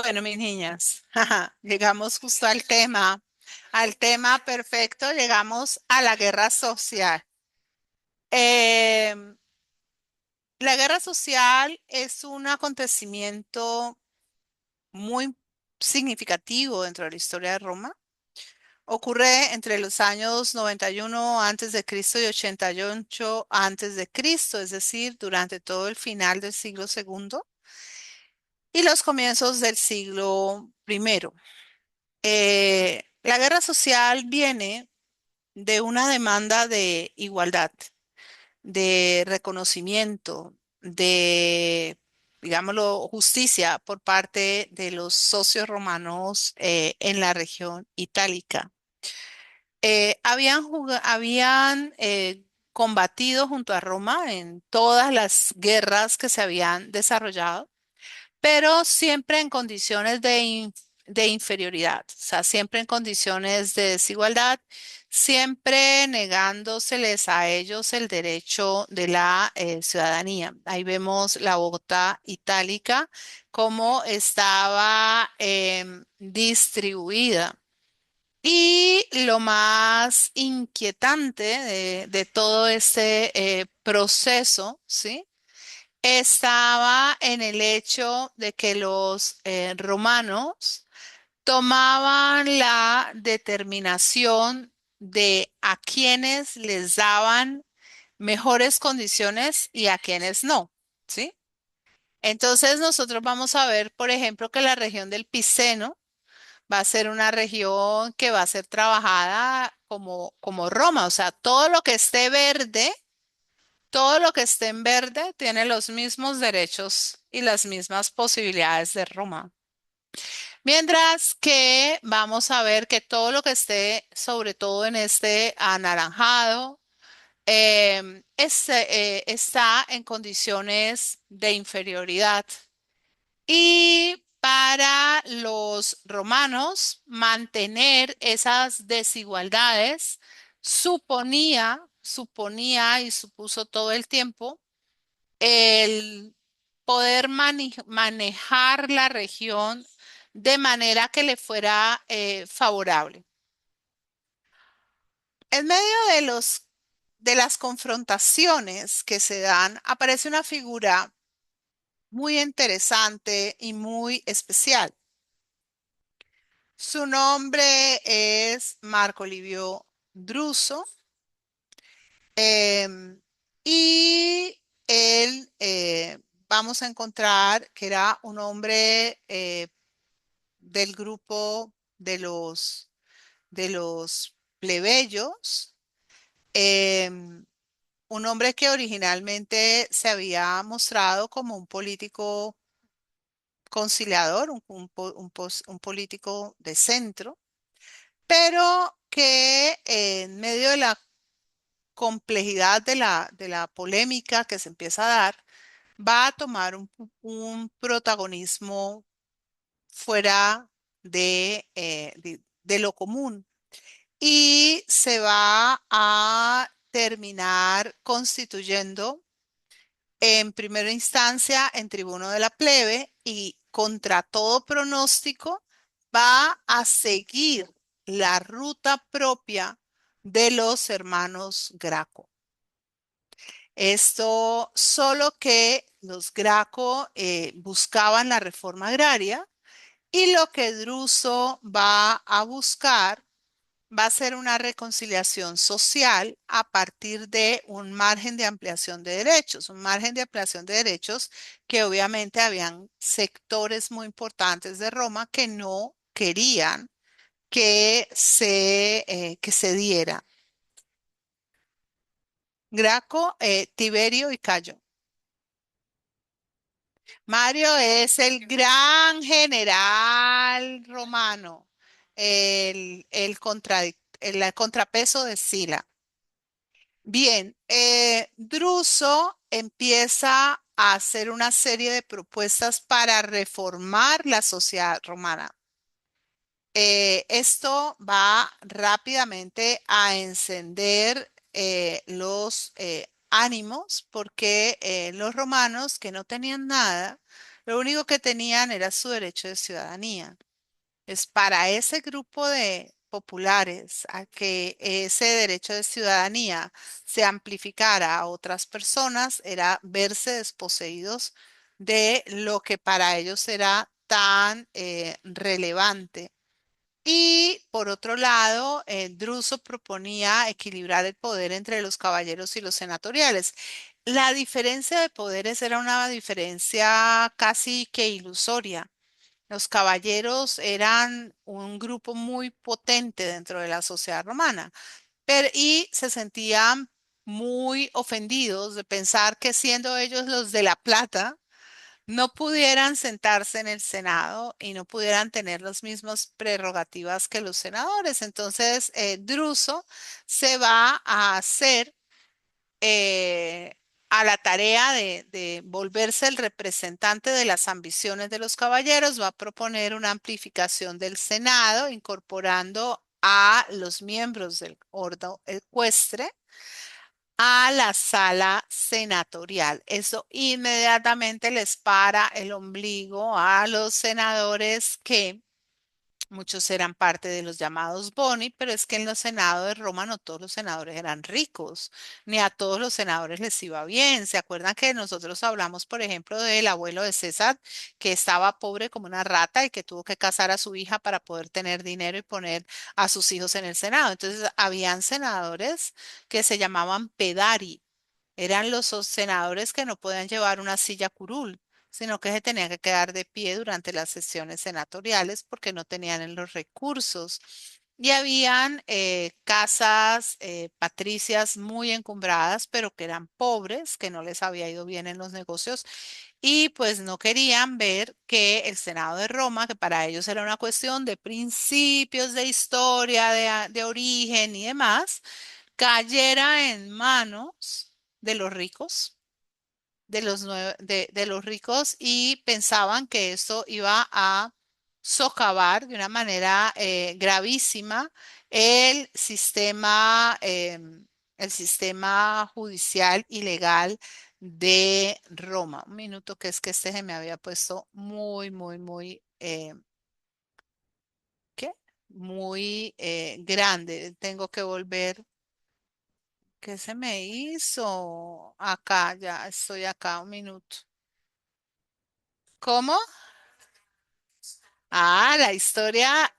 Bueno, mis niñas, llegamos justo al tema perfecto, llegamos a la guerra social. Em, la guerra social es un acontecimiento muy significativo dentro de la historia de Roma. Ocurre entre los años 91 antes de Cristo y 88 antes de Cristo, es decir, durante todo el final del siglo segundo y los comienzos del siglo primero. La guerra social viene de una demanda de igualdad, de reconocimiento, de, digámoslo, justicia por parte de los socios romanos en la región itálica. Habían combatido junto a Roma en todas las guerras que se habían desarrollado, pero siempre en condiciones de inferioridad, o sea, siempre en condiciones de desigualdad, siempre negándoseles a ellos el derecho de la ciudadanía. Ahí vemos la Bogotá itálica, cómo estaba distribuida. Y lo más inquietante de todo este proceso, ¿sí? Estaba en el hecho de que los romanos tomaban la determinación de a quienes les daban mejores condiciones y a quienes no, ¿sí? Entonces nosotros vamos a ver, por ejemplo, que la región del Piceno va a ser una región que va a ser trabajada como Roma, o sea, todo lo que esté verde. Todo lo que esté en verde tiene los mismos derechos y las mismas posibilidades de Roma. Mientras que vamos a ver que todo lo que esté, sobre todo en este anaranjado, está en condiciones de inferioridad. Y para los romanos, mantener esas desigualdades suponía y supuso todo el tiempo el poder manejar la región de manera que le fuera favorable. En medio de las confrontaciones que se dan, aparece una figura muy interesante y muy especial. Su nombre es Marco Livio Druso. em, y él, vamos a encontrar que era un hombre del grupo de los plebeyos, em, un hombre que originalmente se había mostrado como un político conciliador, un político de centro, pero que en medio de la complejidad de la polémica que se empieza a dar, va a tomar un protagonismo fuera de lo común y se va a terminar constituyendo en primera instancia en tribuno de la plebe y contra todo pronóstico va a seguir la ruta propia de los hermanos Graco. Esto solo que los Graco buscaban la reforma agraria y lo que Druso va a buscar va a ser una reconciliación social a partir de un margen de ampliación de derechos, un margen de ampliación de derechos que obviamente habían sectores muy importantes de Roma que no querían que se diera. Graco, Tiberio y Cayo. Mario es el gran general romano, el contrapeso de Sila. Bien, Druso empieza a hacer una serie de propuestas para reformar la sociedad romana. Esto va rápidamente a encender los ánimos porque los romanos que no tenían nada, Lo único que tenían era su derecho de ciudadanía. Es para ese grupo de populares a que ese derecho de ciudadanía se amplificara a otras personas era verse desposeídos de lo que para ellos era tan relevante. Y por otro lado, Druso proponía equilibrar el poder entre los caballeros y los senatoriales. La diferencia de poderes era una diferencia casi que ilusoria. Los caballeros eran un grupo muy potente dentro de la sociedad romana, y se sentían muy ofendidos de pensar que siendo ellos los de la plata, no pudieran sentarse en el Senado y no pudieran tener las mismas prerrogativas que los senadores. Entonces, Druso se va a hacer eh, a la tarea de volverse el representante de las ambiciones de los caballeros, va a proponer una amplificación del Senado, incorporando a los miembros del orden ecuestre a la sala senatorial. Eso inmediatamente les para el ombligo a los senadores que muchos eran parte de los llamados boni, pero es que en los senados de Roma no todos los senadores eran ricos, ni a todos los senadores les iba bien. ¿Se acuerdan que nosotros hablamos, por ejemplo, del abuelo de César, que estaba pobre como una rata y que tuvo que casar a su hija para poder tener dinero y poner a sus hijos en el Senado? Entonces, habían senadores que se llamaban pedari, eran los senadores que no podían llevar una silla curul, sino que se tenían que quedar de pie durante las sesiones senatoriales porque no tenían los recursos. Y habían casas patricias muy encumbradas, pero que eran pobres, que no les había ido bien en los negocios y pues no querían ver que el Senado de Roma, que para ellos era una cuestión de principios, de historia, de origen y demás, cayera en manos de los ricos, de los ricos y pensaban que esto iba a socavar de una manera gravísima el sistema, el sistema judicial y legal de Roma. Un minuto que es que este se me había puesto muy, muy, muy, ¿qué? Muy grande. Tengo que volver. ¿Qué se me hizo? Acá, ya estoy acá, un minuto. ¿Cómo? Ah, la historia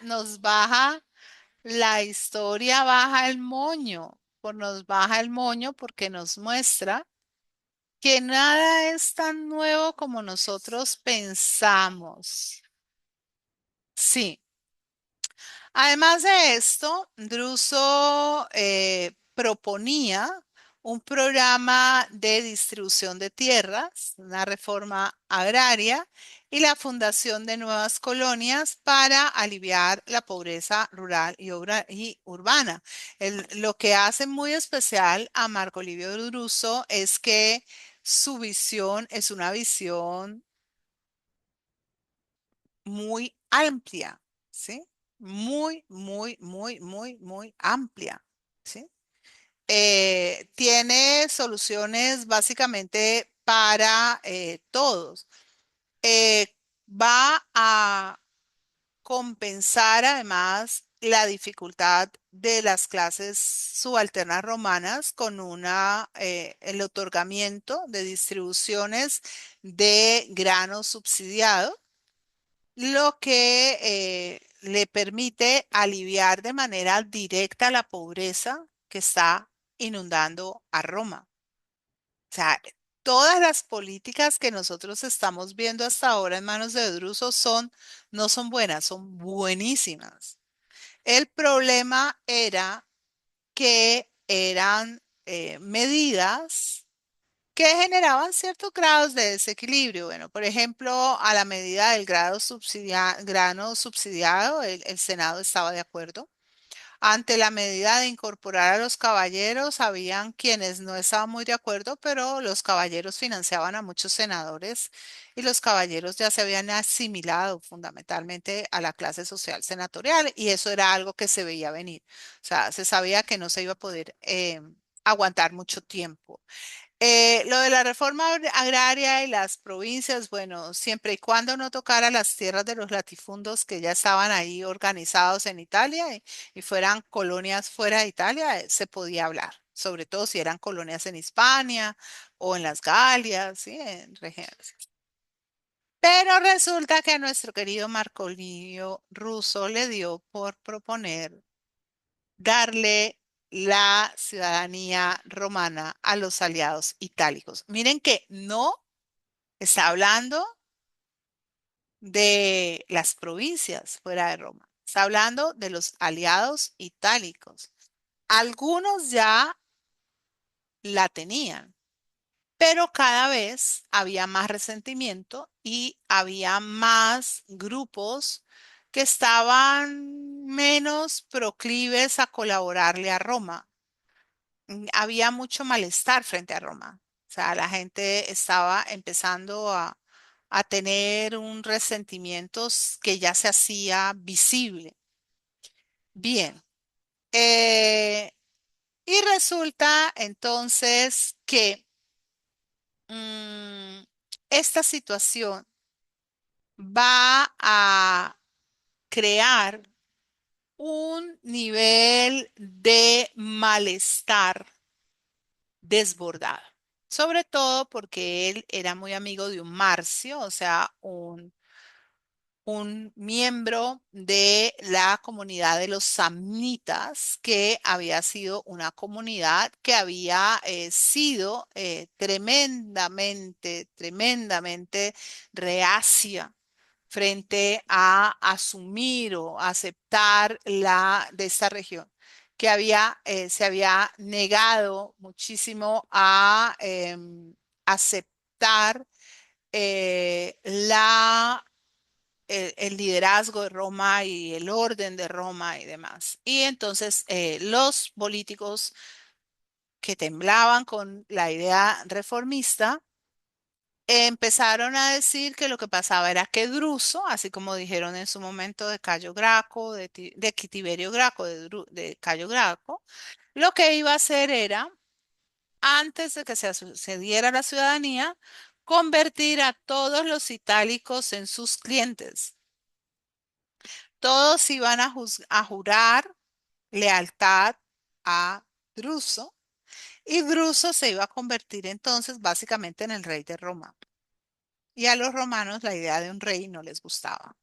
nos baja, la historia baja el moño, nos baja el moño porque nos muestra que nada es tan nuevo como nosotros pensamos. Sí. Además de esto, Druso proponía un programa de distribución de tierras, una reforma agraria y la fundación de nuevas colonias para aliviar la pobreza rural y urbana. Lo que hace muy especial a Marco Livio Druso es que su visión es una visión muy amplia, ¿sí? Muy, muy, muy, muy, muy amplia, ¿sí? Tiene soluciones básicamente para todos. Eh, Va a compensar además la dificultad de las clases subalternas romanas con el otorgamiento de distribuciones de grano subsidiado, lo que le permite aliviar de manera directa la pobreza que está inundando a Roma. O sea, todas las políticas que nosotros estamos viendo hasta ahora en manos de Druso no son buenas, son buenísimas. El problema era que eran medidas que generaban ciertos grados de desequilibrio. Bueno, por ejemplo, a la medida del grano subsidiado, el Senado estaba de acuerdo. Ante la medida de incorporar a los caballeros, habían quienes no estaban muy de acuerdo, pero los caballeros financiaban a muchos senadores y los caballeros ya se habían asimilado fundamentalmente a la clase social senatorial y eso era algo que se veía venir. O sea, se sabía que no se iba a poder aguantar mucho tiempo. Lo de la reforma agraria y las provincias, bueno, siempre y cuando no tocara las tierras de los latifundos que ya estaban ahí organizados en Italia y fueran colonias fuera de Italia, se podía hablar, sobre todo si eran colonias en Hispania o en las Galias, ¿sí? En regiones. Pero resulta que a nuestro querido Marco Livio Russo le dio por proponer darle la ciudadanía romana a los aliados itálicos. Miren que no está hablando de las provincias fuera de Roma, está hablando de los aliados itálicos. Algunos ya la tenían, pero cada vez había más resentimiento y había más grupos que estaban menos proclives a colaborarle a Roma. Había mucho malestar frente a Roma. O sea, la gente estaba empezando a tener un resentimiento que ya se hacía visible. Bien. eh, y resulta entonces que mm, esta situación va a crear un nivel de malestar desbordado. Sobre todo porque él era muy amigo de un Marcio, o sea, un miembro de la comunidad de los samnitas, que había sido una comunidad que había sido tremendamente reacia frente a asumir o aceptar la de esta región, que se había negado muchísimo a aceptar el liderazgo de Roma y el orden de Roma y demás. Y entonces los políticos que temblaban con la idea reformista empezaron a decir que lo que pasaba era que Druso, así como dijeron en su momento de Cayo Graco, de Tiberio Graco, de Cayo Graco, lo que iba a hacer era, antes de que se sucediera la ciudadanía, convertir a todos los itálicos en sus clientes. Todos iban a jurar lealtad a Druso y Druso se iba a convertir entonces básicamente en el rey de Roma. Y a los romanos la idea de un rey no les gustaba.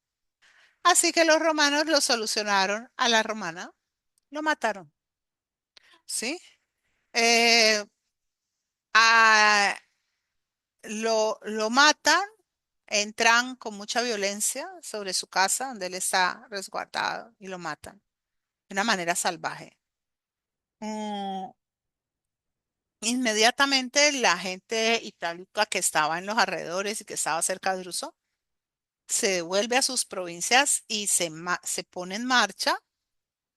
Así que los romanos lo solucionaron a la romana, lo mataron, ¿sí? Eh, a- lo matan, entran con mucha violencia sobre su casa donde él está resguardado y lo matan de una manera salvaje. Mm, Inmediatamente la gente itálica que estaba en los alrededores y que estaba cerca de Druso se devuelve a sus provincias y se pone en marcha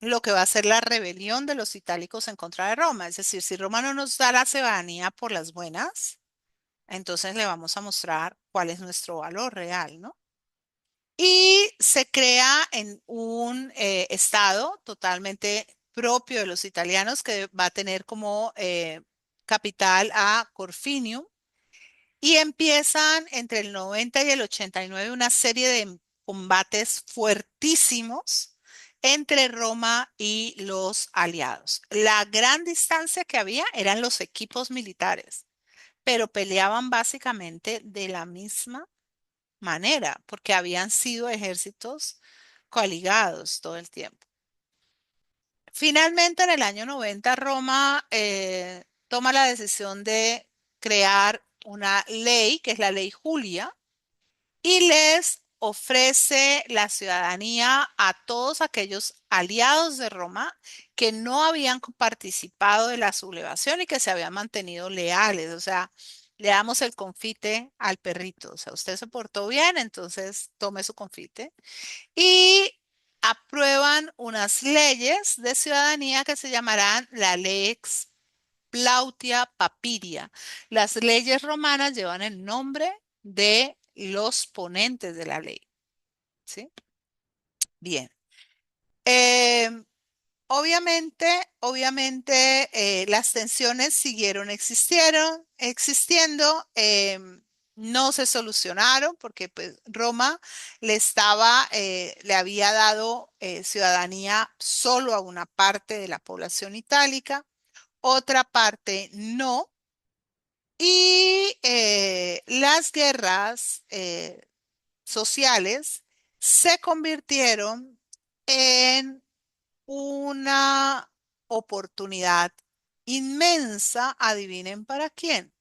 lo que va a ser la rebelión de los itálicos en contra de Roma. Es decir, si Roma no nos da la ciudadanía por las buenas, entonces le vamos a mostrar cuál es nuestro valor real, ¿no? Y se crea en un estado totalmente propio de los italianos que va a tener como capital a Corfinium. Y empiezan entre el 90 y el 89 una serie de combates fuertísimos entre Roma y los aliados. La gran distancia que había eran los equipos militares, pero peleaban básicamente de la misma manera, porque habían sido ejércitos coaligados todo el tiempo. Finalmente, en el año 90, Roma toma la decisión de crear una ley, que es la ley Julia, y les ofrece la ciudadanía a todos aquellos aliados de Roma que no habían participado de la sublevación y que se habían mantenido leales. O sea, le damos el confite al perrito. O sea, usted se portó bien, entonces tome su confite. Y aprueban unas leyes de ciudadanía que se llamarán la Lex Plautia Papiria. Las leyes romanas llevan el nombre de los ponentes de la ley, ¿sí? Bien. Eh, obviamente, las tensiones siguieron existiendo, no se solucionaron porque pues, Roma le había dado ciudadanía solo a una parte de la población itálica, otra parte no, y las guerras sociales se convirtieron en una oportunidad inmensa, adivinen para quién,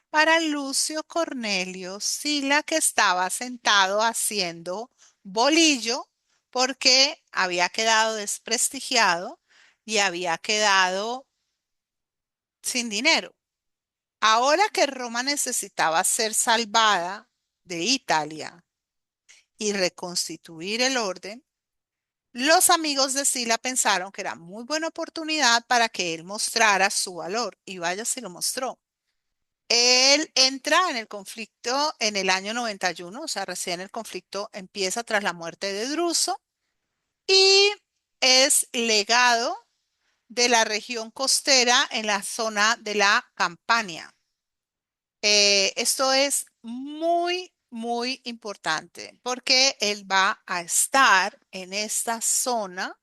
para Lucio Cornelio Sila, que estaba sentado haciendo bolillo porque había quedado desprestigiado y había quedado sin dinero. Ahora que Roma necesitaba ser salvada de Italia y reconstituir el orden, los amigos de Sila pensaron que era muy buena oportunidad para que él mostrara su valor y vaya si lo mostró. Él entra en el conflicto en el año 91, o sea, recién el conflicto empieza tras la muerte de Druso y es legado de la región costera en la zona de la Campania. Esto es muy importante porque él va a estar en esta zona.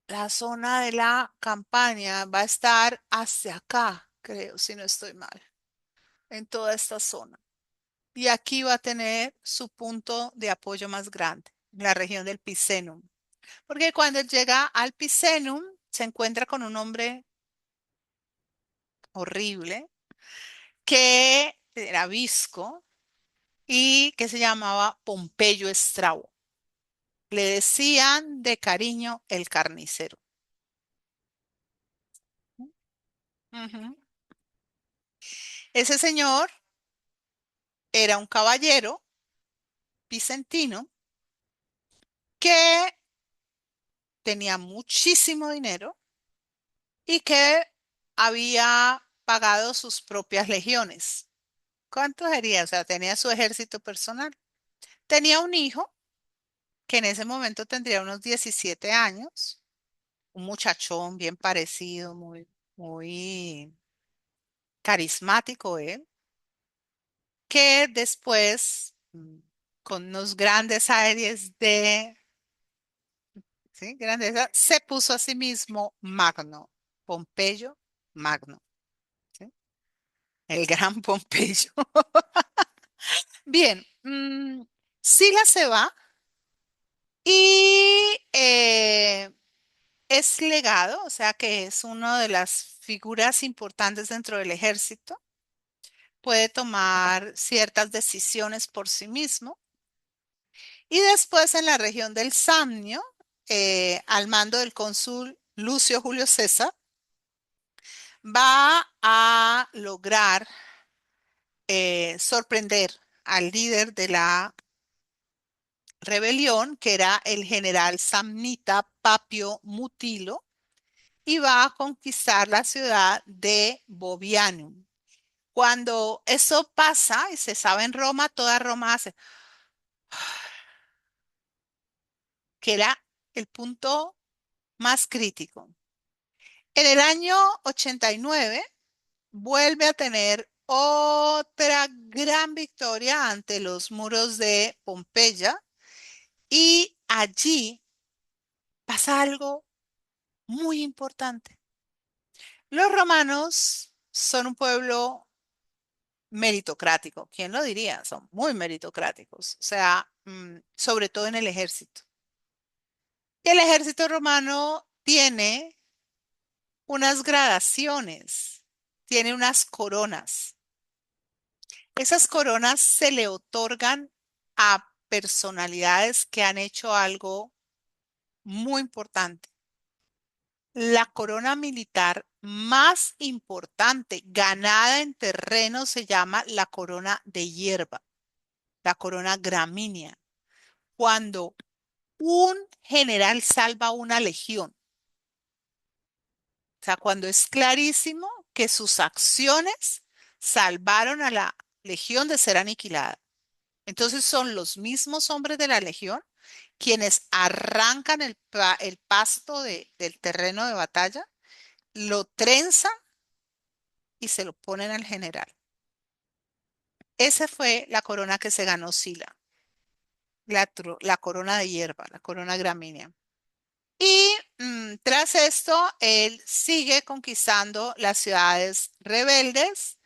La zona de la campaña va a estar hacia acá, creo, si no estoy mal, en toda esta zona. Y aquí va a tener su punto de apoyo más grande, la región del Picenum. Porque cuando él llega al Picenum, se encuentra con un hombre horrible que era visco y que se llamaba Pompeyo Estrabo. Le decían de cariño el carnicero. Ujú. Ese señor era un caballero vicentino que tenía muchísimo dinero y que había pagado sus propias legiones. ¿Cuánto sería? O sea, tenía su ejército personal. Tenía un hijo que en ese momento tendría unos 17 años, un muchachón bien parecido, muy carismático él, que después, con unos grandes aires de, ¿sí? Grandeza, se puso a sí mismo Magno, Pompeyo Magno, ¿sí? El gran Pompeyo. Bien, Sila se va y es legado, o sea que es una de las figuras importantes dentro del ejército. Puede tomar ciertas decisiones por sí mismo. Y después en la región del Samnio, al mando del cónsul Lucio Julio César, va a lograr sorprender al líder de la rebelión, que era el general samnita Papio Mutilo, y va a conquistar la ciudad de Bovianum. Cuando eso pasa y se sabe en Roma, toda Roma hace que era el punto más crítico. En el año 89 vuelve a tener otra gran victoria ante los muros de Pompeya y allí pasa algo muy importante. Los romanos son un pueblo meritocrático, ¿quién lo diría? Son muy meritocráticos, o sea, sobre todo en el ejército. Y el ejército romano tiene unas gradaciones, tiene unas coronas. Esas coronas se le otorgan a personalidades que han hecho algo muy importante. La corona militar más importante ganada en terreno se llama la corona de hierba, la corona gramínea. Cuando un general salva una legión, o sea, cuando es clarísimo que sus acciones salvaron a la legión de ser aniquilada. Entonces son los mismos hombres de la legión quienes arrancan el pasto del terreno de batalla, lo trenzan y se lo ponen al general. Esa fue la corona que se ganó Sila, la corona de hierba, la corona gramínea. Y tras esto, él sigue conquistando las ciudades rebeldes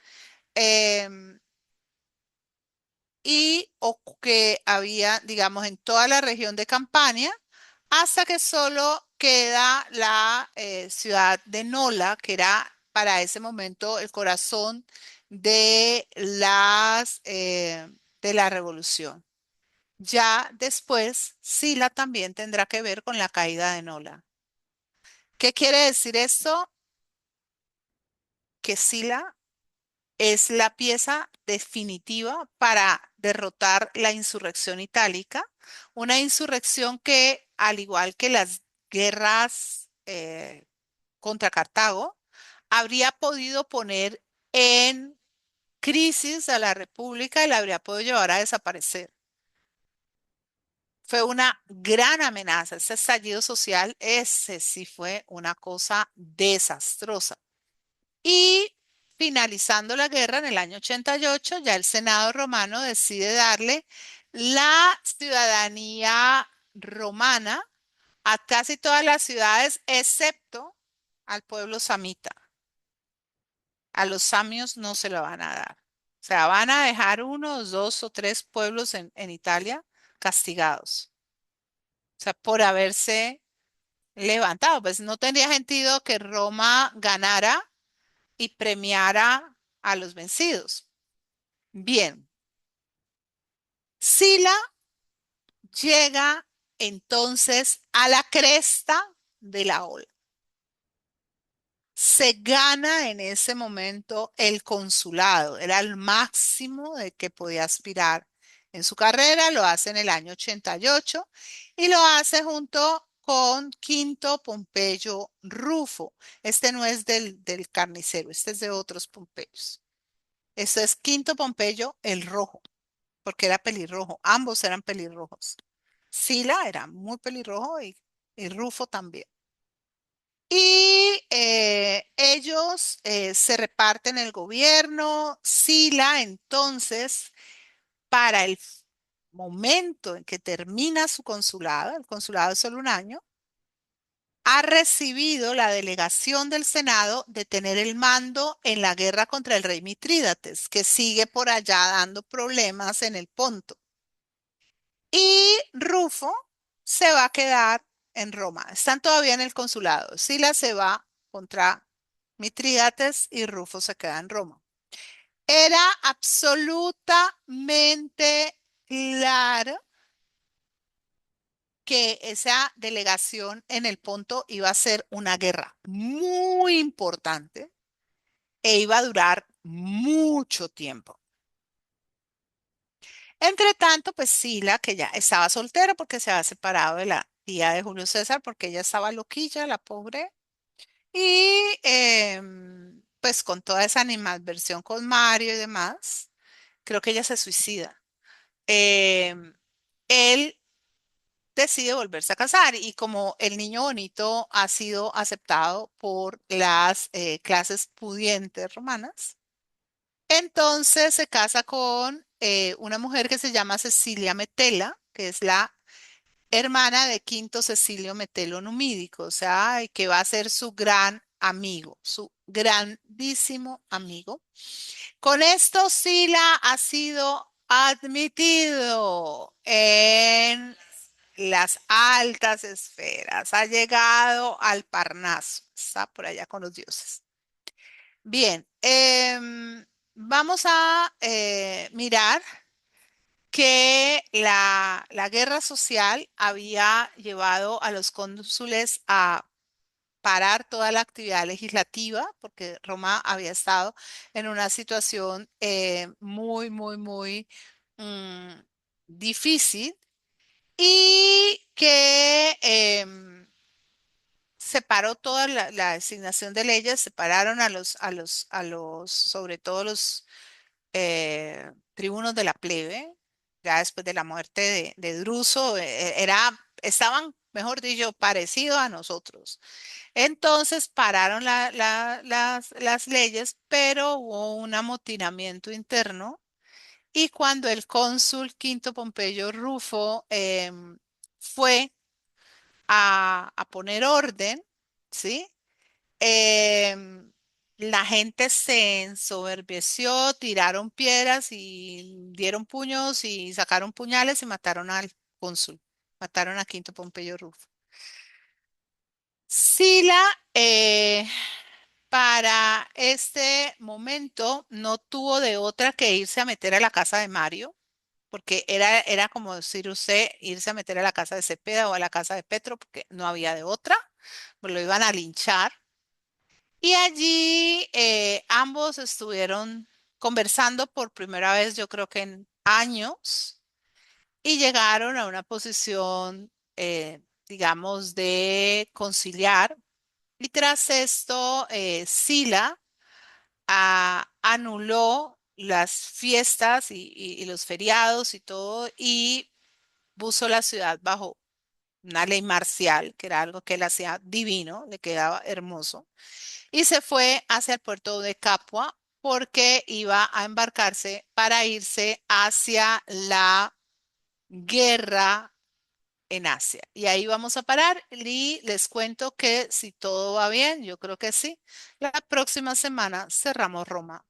em, que había, digamos, en toda la región de Campania, hasta que solo queda la ciudad de Nola, que era para ese momento el corazón de de la revolución. Ya después, Sila también tendrá que ver con la caída de Nola. ¿Qué quiere decir esto? Que Sila es la pieza definitiva para derrotar la insurrección itálica, una insurrección que, al igual que las guerras contra Cartago, habría podido poner en crisis a la República y la habría podido llevar a desaparecer. Fue una gran amenaza. Ese estallido social, ese sí fue una cosa desastrosa. Y finalizando la guerra en el año 88, ya el Senado romano decide darle la ciudadanía romana a casi todas las ciudades, excepto al pueblo samita. A los samios no se lo van a dar. O sea, van a dejar uno, dos o tres pueblos en Italia castigados. O sea, por haberse levantado. Pues no tendría sentido que Roma ganara y premiara a los vencidos. Bien, Sila llega entonces a la cresta de la ola. Se gana en ese momento el consulado, era el máximo de que podía aspirar en su carrera, lo hace en el año 88 y lo hace junto con Quinto Pompeyo Rufo. Este no es del carnicero, este es de otros Pompeyos. Este es Quinto Pompeyo el Rojo, porque era pelirrojo, ambos eran pelirrojos. Sila era muy pelirrojo y Rufo también. Y ellos se reparten el gobierno. Sila, entonces, para el momento en que termina su consulado, el consulado es solo un año, ha recibido la delegación del Senado de tener el mando en la guerra contra el rey Mitrídates, que sigue por allá dando problemas en el Ponto. Y Rufo se va a quedar en Roma. Están todavía en el consulado. Sila se va contra Mitrídates y Rufo se queda en Roma. Era absolutamente claro que esa delegación en el Ponto iba a ser una guerra muy importante e iba a durar mucho tiempo. Entre tanto, pues Sila, que ya estaba soltera porque se había separado de la tía de Julio César, porque ella estaba loquilla, la pobre, y pues con toda esa animadversión con Mario y demás, creo que ella se suicida. Em, Él decide volverse a casar y como el niño bonito ha sido aceptado por las clases pudientes romanas, entonces se casa con una mujer que se llama Cecilia Metela, que es la hermana de Quinto Cecilio Metelo Numídico, o sea, y que va a ser su gran amigo, su grandísimo amigo. Con esto, Sila ha sido admitido en las altas esferas, ha llegado al Parnaso, está por allá con los dioses. Bien, vamos a mirar que la guerra social había llevado a los cónsules a parar toda la actividad legislativa, porque Roma había estado en una situación muy mm, difícil y que separó toda la designación de leyes, separaron sobre todo los tribunos de la plebe, ya después de la muerte de Druso, estaban, mejor dicho, parecidos a nosotros. Entonces pararon las leyes, pero hubo un amotinamiento interno y cuando el cónsul Quinto Pompeyo Rufo fue a poner orden, ¿sí? Em, la gente se ensoberbeció, tiraron piedras y dieron puños y sacaron puñales y mataron al cónsul, mataron a Quinto Pompeyo Rufo. Sila, eh, para este momento no tuvo de otra que irse a meter a la casa de Mario, porque era como decir usted, irse a meter a la casa de Cepeda o a la casa de Petro, porque no había de otra, pues lo iban a linchar. Y allí ambos estuvieron conversando por primera vez, yo creo que en años, y llegaron a una posición, digamos, de conciliar. Y tras esto, Sila anuló las fiestas y los feriados y todo y puso la ciudad bajo una ley marcial, que era algo que él hacía divino, le quedaba hermoso, y se fue hacia el puerto de Capua porque iba a embarcarse para irse hacia la guerra en Asia. Y ahí vamos a parar y les cuento que si todo va bien, yo creo que sí, la próxima semana cerramos Roma.